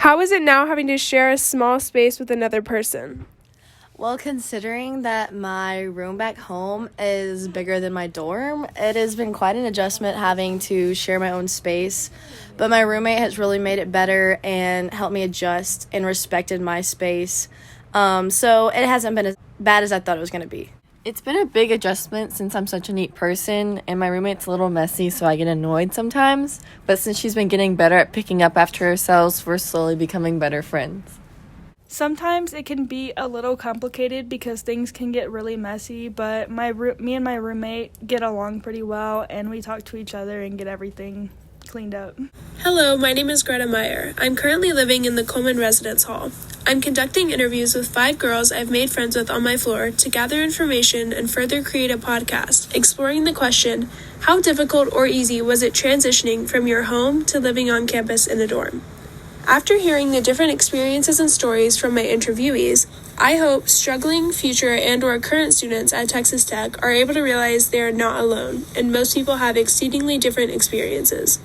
How is it now having to share a small space with another person? Well, considering that my room back home is bigger than my dorm, it has been quite an adjustment having to share my own space. But my roommate has really made it better and helped me adjust and respected my space. So it hasn't been as bad as I thought it was going to be. It's been a big adjustment since I'm such a neat person, and my roommate's a little messy, so I get annoyed sometimes. But since she's been getting better at picking up after herself, we're slowly becoming better friends. Sometimes it can be a little complicated because things can get really messy, but me and my roommate get along pretty well, and we talk to each other and get everything cleaned up. Hello, my name is Greta Meyer. I'm currently living in the Coleman Residence Hall. I'm conducting interviews with 5 girls I've made friends with on my floor to gather information and further create a podcast exploring the question, how difficult or easy was it transitioning from your home to living on campus in a dorm? After hearing the different experiences and stories from my interviewees, I hope struggling future and/or current students at Texas Tech are able to realize they are not alone, and most people have exceedingly different experiences.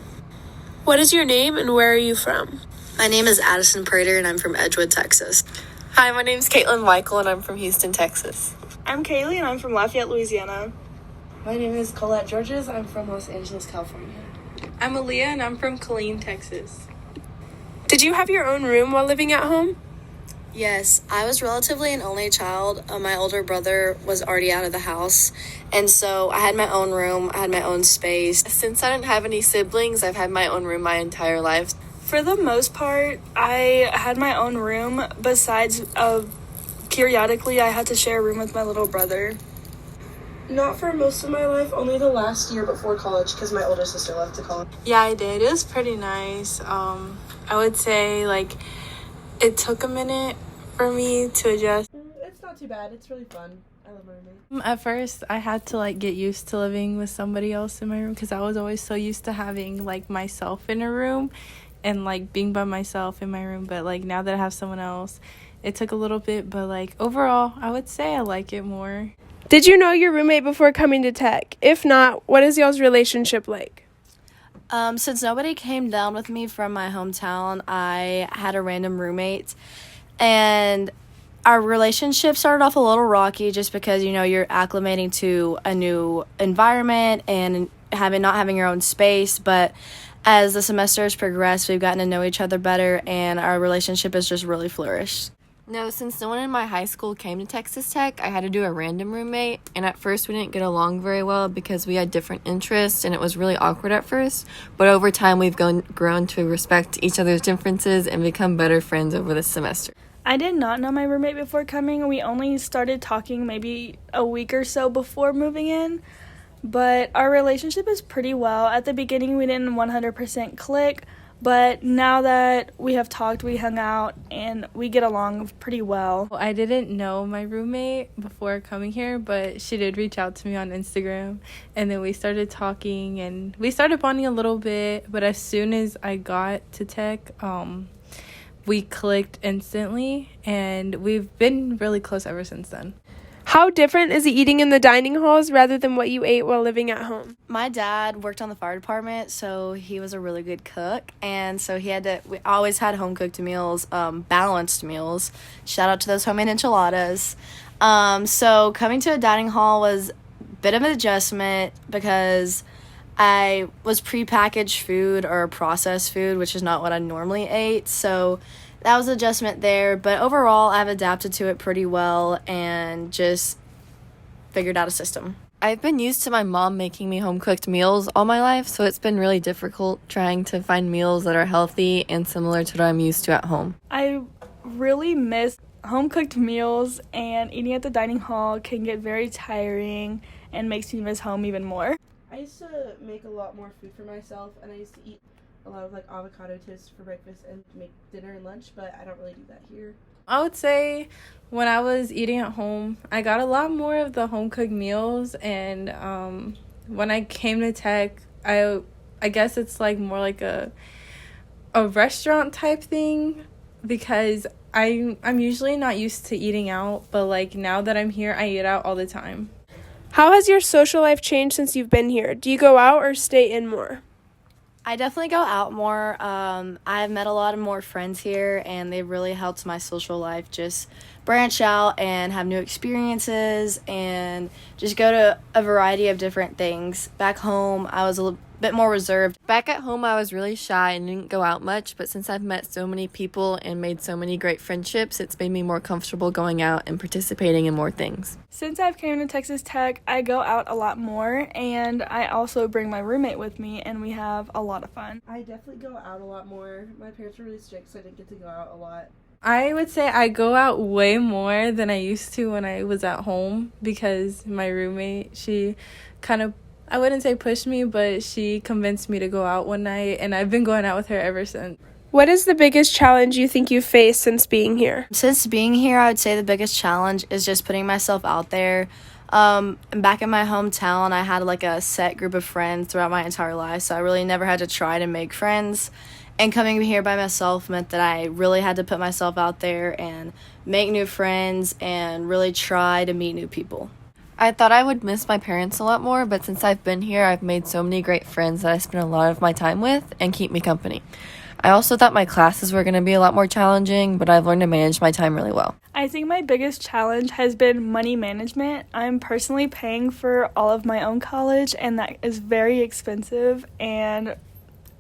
What is your name and where are you from? My name is Addison Prater, and I'm from Edgewood, Texas. Hi, my name is Kaitlyn Weikel, and I'm from Houston, Texas. I'm Kaylee, and I'm from Lafayette, Louisiana. My name is Collette Georges. I'm from Los Angeles, California. I'm Aaliyah, and I'm from Killeen, Texas. Did you have your own room while living at home? Yes, I was relatively an only child. My older brother was already out of the house, and so I had my own room, I had my own space. Since I didn't have any siblings, I've had my own room my entire life. For the most part, I had my own room, besides periodically I had to share a room with my little brother. Not for most of my life, only the last year before college because my older sister left to college. Yeah, I did. It was pretty nice. I would say, it took a minute for me to adjust. It's not too bad. It's really fun. I love my roommate. At first, I had to, get used to living with somebody else in my room because I was always so used to having, myself in a room and, being by myself in my room. But, now that I have someone else, it took a little bit. But, overall, I would say I like it more. Did you know your roommate before coming to Tech? If not, what is y'all's relationship like? Since nobody came down with me from my hometown, I had a random roommate, and our relationship started off a little rocky just because, you're acclimating to a new environment and not having your own space, but as the semesters progressed, we've gotten to know each other better, and our relationship has just really flourished. No, since no one in my high school came to Texas Tech, I had to do a random roommate, and at first we didn't get along very well because we had different interests, and it was really awkward at first, but over time we've grown to respect each other's differences and become better friends over the semester. I did not know my roommate before coming. We only started talking maybe a week or so before moving in, but our relationship is pretty well. At the beginning we didn't 100% click, but now that we have talked, we hung out, and we get along pretty well. I didn't know my roommate before coming here, but she did reach out to me on Instagram, and then we started talking, and we started bonding a little bit, but as soon as I got to Tech, we clicked instantly, and we've been really close ever since then. How different is eating in the dining halls rather than what you ate while living at home? My dad worked on the fire department, so he was a really good cook, and so we always had home-cooked meals, balanced meals. Shout out to those homemade enchiladas. So coming to a dining hall was a bit of an adjustment because I was prepackaged food or processed food, which is not what I normally ate, so that was an adjustment there, but overall I've adapted to it pretty well and just figured out a system. I've been used to my mom making me home-cooked meals all my life, so it's been really difficult trying to find meals that are healthy and similar to what I'm used to at home. I really miss home-cooked meals, and eating at the dining hall can get very tiring and makes me miss home even more. I used to make a lot more food for myself, and I used to eat a lot of avocado toast for breakfast and make dinner and lunch, but I don't really do that here. I would say when I was eating at home, I got a lot more of the home-cooked meals, and when I came to Tech, I guess it's more like a restaurant type thing because I'm usually not used to eating out, but now that I'm here, I eat out all the time. How has your social life changed since you've been here? Do you go out or stay in more? I definitely go out more. I've met a lot of more friends here, and they've really helped my social life just branch out and have new experiences and just go to a variety of different things. Back home, I was a little bit more reserved. Back at home, I was really shy and didn't go out much, but since I've met so many people and made so many great friendships, it's made me more comfortable going out and participating in more things. Since I've came to Texas Tech, I go out a lot more, and I also bring my roommate with me, and we have a lot of fun. I definitely go out a lot more. My parents were really strict, so I didn't get to go out a lot. I would say I go out way more than I used to when I was at home because my roommate, she kind of, I wouldn't say pushed me, but she convinced me to go out one night, and I've been going out with her ever since. What is the biggest challenge you think you've faced since being here? Since being here, I would say the biggest challenge is just putting myself out there. Back in my hometown, I had like a set group of friends throughout my entire life, so I really never had to try to make friends. And coming here by myself meant that I really had to put myself out there and make new friends and really try to meet new people. I thought I would miss my parents a lot more, but since I've been here, I've made so many great friends that I spend a lot of my time with and keep me company. I also thought my classes were going to be a lot more challenging, but I've learned to manage my time really well. I think my biggest challenge has been money management. I'm personally paying for all of my own college, and that is very expensive, and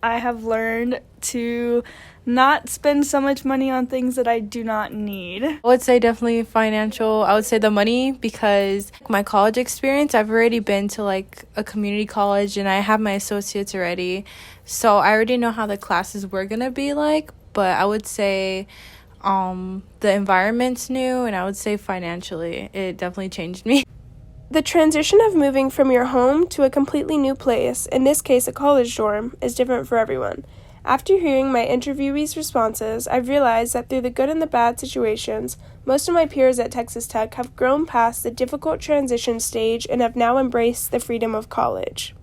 I have learned to not spend so much money on things that I do not need. I would say definitely financial. I would say the money because my college experience, I've already been to like a community college and I have my associates already. So I already know how the classes were going to be like, but I would say the environment's new, and I would say financially it definitely changed me. The transition of moving from your home to a completely new place, in this case a college dorm, is different for everyone. After hearing my interviewees' responses, I've realized that through the good and the bad situations, most of my peers at Texas Tech have grown past the difficult transition stage and have now embraced the freedom of college.